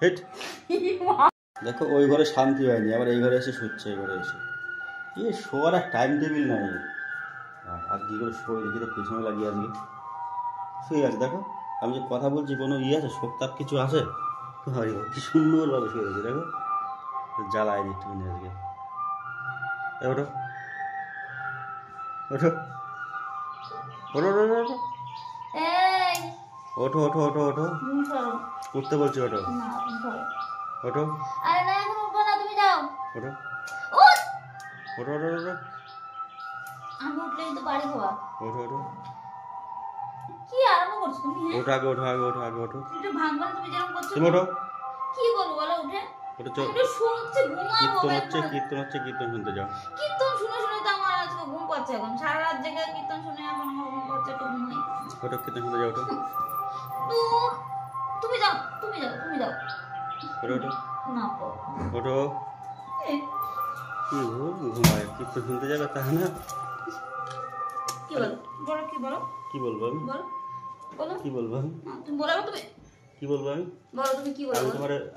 হেট দেখো ওই ঘরে শান্তি হয়নি, আবার এই ঘরে এসে শুচ্ছে, এই ঘরে এসে শোয়ার আর টাইম টেবিল নাই। আর কি করে শোয় দেখি তো, পেছনে লাগিয়ে আজকে শুয়ে আছে। দেখো আমি যে কথা বলছি কোনো আছে, শোকতাপ কিছু আছে? কি সুন্দরভাবে শুয়ে আছে দেখো, জ্বালায় একটু আজকে। ওঠো ওঠো ওঠো ওঠো ওঠো ওঠো ওঠো ওঠো, উঠতে বলছি, ওঠো ওঠো ওঠো ওঠো ওঠো ওঠো, আমি উঠলেই তো বাড়ি হওয়া। ওঠো ওঠো, কি আরম্ভ করছো তুমি? ওঠো আগে, ওঠো আগে, ওঠো আগে, ওঠো। একটু ভাঙবা তুমি যেরকম করছো। তুমি ওঠো। কি করব বলো? উঠে ওঠো চল। একটু শুনছি, ঘুমাবো। কীর্তন হচ্ছে, কীর্তন শুনতে যাও। কীর্তন শুনে শুনে তো আমার আজকে ঘুম পাচ্ছে। এখন সারা রাত জেগে কীর্তন শুনে এখন আমার ঘুম পাচ্ছে, একটু ঘুমাই। ওঠো, কীর্তন শুনতে যাও, ওঠো। তুমি যাও, তুমি যাও, তুমি যাও। ওঠো ওঠো না ওঠো। কি ঘুমায়, কীর্তন শুনতে যাবে তা না? কি বলো? বলো কি বলো? কি বলবো আমি? বলো বলো কি বলবো আমি? তুমি বলো, তুমি কি বলবো আমি? বলো তুমি কি বলবো?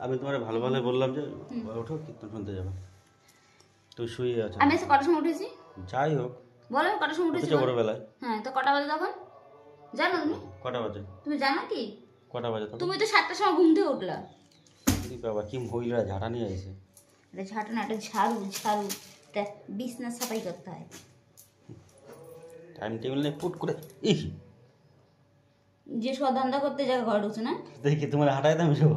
আমি তোমারে ভালো ভালো বললাম যে ওঠো, কীর্তন শুনতে যাবে। তুই শুয়ে আছো। আমি এসে কটার সময় উঠেছি? যাই হোক, বলো কটার সময় উঠেছি? ছোটবেলায়। হ্যাঁ, তো কটা বাজে তখন জানো তুমি? কটা বাজে? তুমি জানো কি? কটা বাজে তখন? তুমি তো 7টার সময় ঘুম থেকে উঠলা। বাবা কি মহিলারা ঝাঁটা নিয়ে আসে। এটা ঝাঁটা না, এটা ঝাড়ু। ঝাড়ু বিছনা সাফাই করতে হয়। টাইম টেবিল নেই, পুট করে যে সব ধান্দা করতে জায়গা ঘরে ঢুকছে না, দেখি তোমার হাঁটাই দাম সব।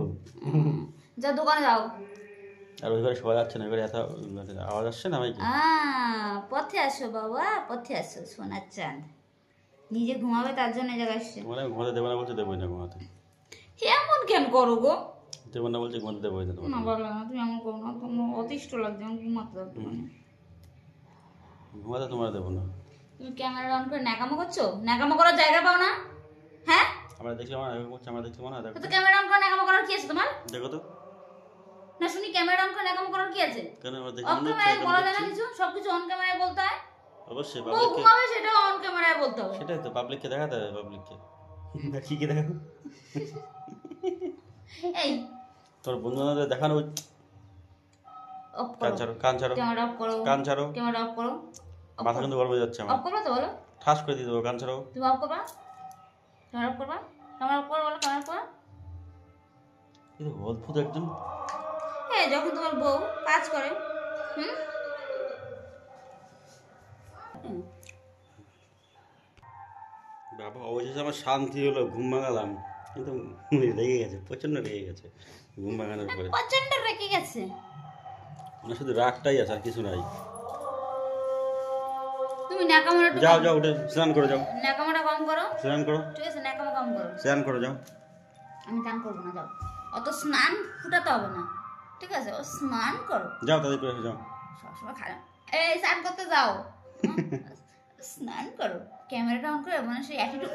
যা দোকানে যাও। আর ওই ঘরে শোয়া যাচ্ছে না, ওই ঘরে এত আওয়াজ আসছে না। পথে আসো বাবা, পথে আসো সোনার চাঁদ। নিজে ঘুমাবে তার জন্য জায়গা আসছে। তোমার ঘুমাতে দেবো না বলছে, দেবোই না ঘুমাতে। এমন কেন করো গো? দেবো না বলছে, ঘুমাতে দেবোই না। না বলো না, তুমি এমন করো না, তোমার অতিষ্ঠ লাগছে। আমি ঘুমাতে দাও, ঘুমাতে তোমার দেবো না। তুমি ক্যামেরা অন করে ন্যাকামো করছো? ন্যাকামো করার জায়গা পাও না? হ্যাঁ, আমরা দেখলাম না, আমরা দেখলাম না। দেখো তো ক্যামেরা অন করে ন্যাকামো করার কি আছে তোমার? দেখো তো না শুনি, ক্যামেরা অন করে ন্যাকামো করার কি আছে? কেন আমরা অফ দেখলাম না? ক্যামেরায় বলা যায় না কিছু? সবকিছু অন ক্যামেরায় বলতে হয়। অবশ্যই ও পাবলিককে, ঘুমাবে সেটাও অন ক্যামেরায় বলতে হবে। সেটাই তো পাবলিককে দেখাতে হবে। পাবলিককে কি কি দেখাবো? এই তোর বন্ধু-বান্ধবদের দেখানো। অফ কান করো, ছাড়ো, কান ছাড়ো, ক্যামেরা অফ করো, কান ছাড়ো। ক্যামেরা অফ করো। মাথা কিন্তু গরম হয়ে যাচ্ছে আমার। অফ করবা তো বলো, ঠাস করে দিয়ে দেবো। কান ছাড়ো। তুমি অফ করবা, ক্যামেরা অফ করবা, ক্যামেরা অফ করো, বলো ক্যামেরা অফ করো। কিন্তু অদ্ভুত একদম। হ্যাঁ, যখন তোমার বউ কাজ করে, বাবা অবশেষে আমার শান্তি হলো, ঘুম ভাঙালাম। কিন্তু রেগে গেছে, প্রচন্ড রেগে গেছে ঘুম ভাঙানোর পরে। প্রচন্ড রেগে গেছে। মানে শুধু রাগটাই আছে, আর কিছু নাই। তুমি ন্যাকামোটা যাও যাও, উঠে স্নান করে যাও। ন্যাকামোটা কম করো, স্নান করো। ঠিক আছে? ন্যাকামো কম করো। স্নান করে যাও। আমি স্নান করবো না, যাও। অত স্নান ফুটাতে হবে না, ঠিক আছে? ও স্নান করো, যাও তাদের করে যাও। সবসময় খারাপ। এই স্নান করতে যাও, স্নান করো। ক্যামেরাটা অন করে মানে সেই অ্যাটিটিউড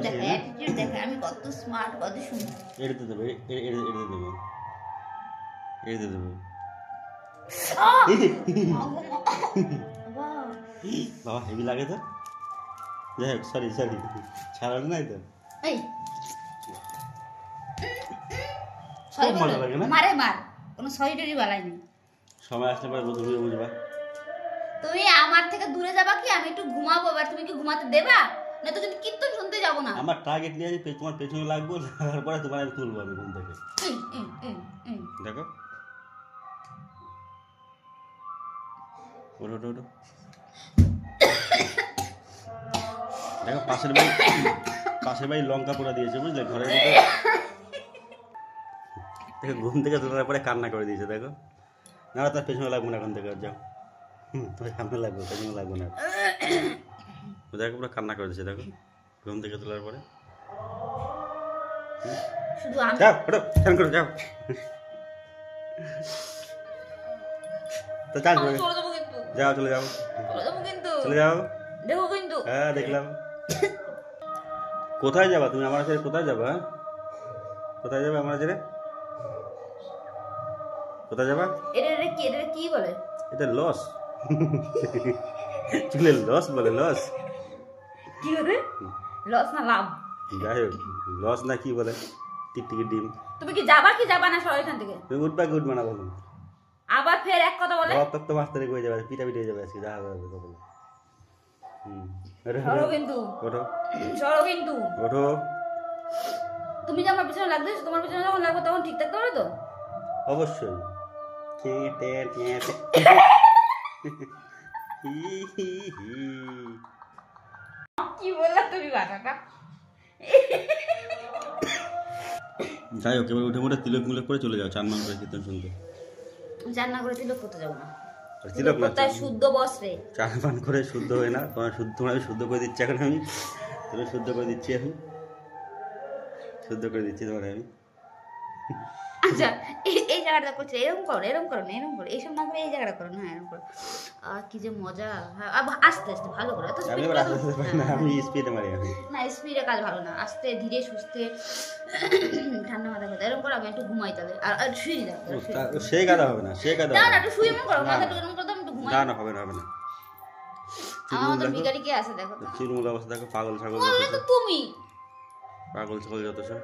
দেখায়, অ্যাটিটিউড দেখায় আমি কত স্মার্ট, কত সুন্দর। এড়িয়ে দেবো, এড়িয়ে দেবো, এড়িয়ে দেবো। বাবা হেভি লাগে তো। যাই হোক, সরি সরি, ছাড়ানো নাই তো। এই সরি মজা লাগে না? মারে মার, কোনো সরি টরি বালাই নেই। সময় আসলে পরে তুমি বুঝবা। তুমি আমার থেকে দূরে যাবা কি? আমি একটু ঘুমাবো, এবার তুমি কি ঘুমাতে দেবা? না তো যদি কীর্তন শুনতে যাবো না। আমার টার্গেট নিয়ে তোমার পেছনে লাগবো, তারপরে তোমার আমি তুলবো আমি ঘুম থেকে। দেখো ওঠো ওঠো ওঠো। দেখো পাশের বাড়ি লঙ্কা পোড়া দিয়েছে, বুঝলে? ঘরের মধ্যে। দেখো ঘুম থেকে তোলার পরে কান্না করে দিয়েছে। দেখো না, তার পেছনে লাগবো না এখন থেকে। যাও, তোমার সামনে লাগবো, পেছনে লাগবো না। দেখো পুরো কান্না করে দিয়েছে। দেখো ঘুম থেকে তোলার পরে। শুধু আমি যাও ওঠো, স্নান করো, যাও। তো চান করে চলে যাবো কিন্তু, যাও, চলে যাও, চলে যাবো কিন্তু, চলে যাও। দেখো কিন্তু। হ্যাঁ দেখলাম। কোথায় যাবা তুমি আমার ছেড়ে? কোথায় যাবা? কোথায় যাবে আমার ছেড়ে? কোথায় যাবা? এটা কি বলে? এটা লস। চুলের লস বলে। লস কি বলে? লস না লাভ? যাই হোক, লস না কি বলে? টিকটিকি ডিম। তুমি কি যাবা না সর এখান থেকে? তুমি উঠবা কি উঠবা না বলো? আবার ফের এক কথা বলে অত তো মাস্টারে কই যাবে, পিটা হয়ে যাবে আজকে, যা হবে তো বলো। সরো কিন্তু, ওঠো সরো কিন্তু। ওঠো। তুমি যে আমার পিছনে লাগবে, তোমার পিছনে যখন লাগবে তখন ঠিক থাকতে পারবে তো? অবশ্যই। কি বললা তুমি বাটাটা? যাই হোক, এবার উঠে মোটে তিলক মিলক করে চলে যাও, চান মান করে কীর্তন শুনতে। জান্না করে তিলক করতে যাবো না, তিলক না, তাই শুদ্ধ বস্ত্রে চান মান করে শুদ্ধ হয় না, তোমার আমি শুদ্ধ করে দিচ্ছি এখন, আমি তোমার শুদ্ধ করে দিচ্ছি, আমি শুদ্ধ করে দিচ্ছি তোমার আমি। আচ্ছা এই জায়গাটা করছে, এরকম করো, এরকম করো না, এরকম করো, এইসব না করে এই জায়গাটা করো না, এরকম করো। কি যে মজা। আস্তে আস্তে ভালো করে, এত আমি এবার আস্তে আস্তে পারি না, আমি স্পিডে মারি। আমি না, স্পিডে কাজ ভালো না, আস্তে ধীরে সুস্থে ঠান্ডা মাথা করে এরকম করো। আমি একটু ঘুমাই তাহলে, আর শুয়ে দাও। সেই গাদা হবে না, সেই গাদা না, একটু শুয়ে এমন করো, মাথাটা এরকম করো, আমি একটু ঘুমাই। না হবে না, হবে না। আমার তো বিকারি কে আছে দেখো তো, চুলমুল অবস্থা দেখো, পাগল ছাগল বললে তো তুমি, পাগল ছাগল যত সব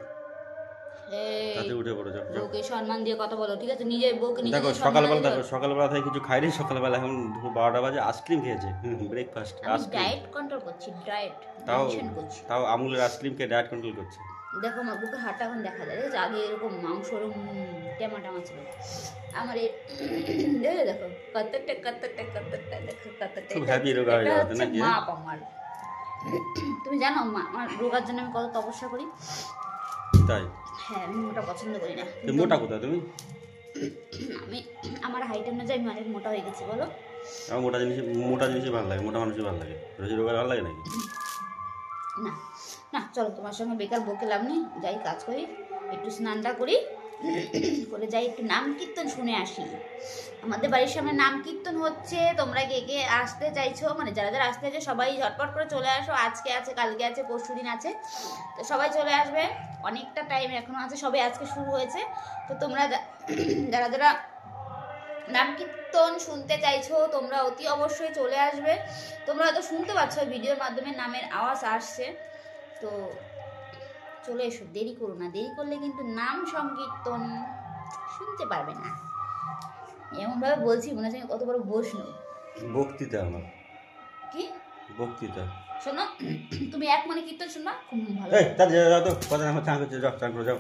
তাতে উঠে পড়ে যাও। বউকে সম্মান দিয়ে কথা বলো, ঠিক আছে? নিজের বউকে নিজে দেখো সকালবেলা থেকে কিছু খাইনি, সকালবেলা এখন দুপুর 12টা বাজে আইসক্রিম খেয়েছে, ব্রেকফাস্ট আইসক্রিম। ডায়েট কন্ট্রোল করছি, ডায়েট করছি। তাও আমুলের আইসক্রিম খেয়ে ডায়েট কন্ট্রোল করছে। দেখো আমার বুকের হাড়টা এখন দেখা যায়, ঠিক আছে? আগে এরকম মাংস টেমা ছিল আমার, দেখো কতটা দেখো কতটা খুব হ্যাপি রোগা হয়ে যাবে নাকি? মাপ আমার। তুমি জানো আমার রোগার জন্য আমি কত তপস্যা করি? তাই? হ্যাঁ, আমি মোটা পছন্দ করি না। মোটা কোথায় তুমি? আমার হাইট অনুযায়ী আমি অনেক মোটা হয়ে গেছি, বলো? আমার মোটা জিনিসই ভালো লাগে, মোটা মানুষই ভালো লাগে, রোজি রোগা ভালো লাগে নাকি? না না, চলো তোমার সঙ্গে বেকার বকে লাভ নেই, যাই কাজ করি, একটু স্নানটা করি, করে যাই একটু নাম কীর্তন শুনে আসি। আমাদের বাড়ির সামনে নাম কীর্তন হচ্ছে, তোমরা কে কে আসতে চাইছো, মানে যারা যারা আসতে চাইছো সবাই ঝটপট করে চলে আসো। আজকে আছে, কালকে আছে, পরশু দিন আছে, তো সবাই চলে আসবে, অনেকটা টাইম এখনো আছে, সবাই আজকে শুরু হয়েছে। তো তোমরা যারা যারা নাম কীর্তন শুনতে চাইছো তোমরা অতি অবশ্যই চলে আসবে। তোমরা হয়তো শুনতে পাচ্ছ ভিডিওর মাধ্যমে নামের আওয়াজ আসছে, তো চলে এসো, দেরি করো না, দেরি করলে কিন্তু নাম সংকীর্তন শুনতে পারবে না। এমনভাবে বলছি মনে হচ্ছে কত বড় বৈষ্ণব। বক্তৃতা আমার কি বক্তৃতা? শোনো, তুমি এক মনে কীর্তন শোনো, খুব ভালো। এই তাহলে যাও তো, কথা আমার চান করছে, যাও চান করে যাও,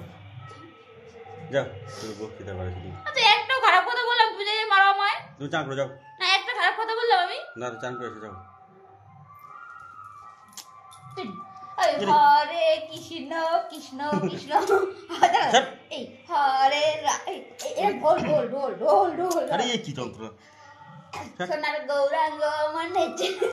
যাও তুমি বক্তৃতা করে শুধু। আচ্ছা, একটা খারাপ কথা বললাম, তুমি যে মারো আমায়। তুমি চান করে যাও। না, একটা খারাপ কথা বললাম আমি? না, চান করে এসে যাও। হরে কৃষ্ণ কৃষ্ণ কৃষ্ণ, এই হরে ঢোল ঢোল ঢোল ঢোল ঢোল, আরে কি যন্ত্র! সোনার গৌরাঙ্গ মনে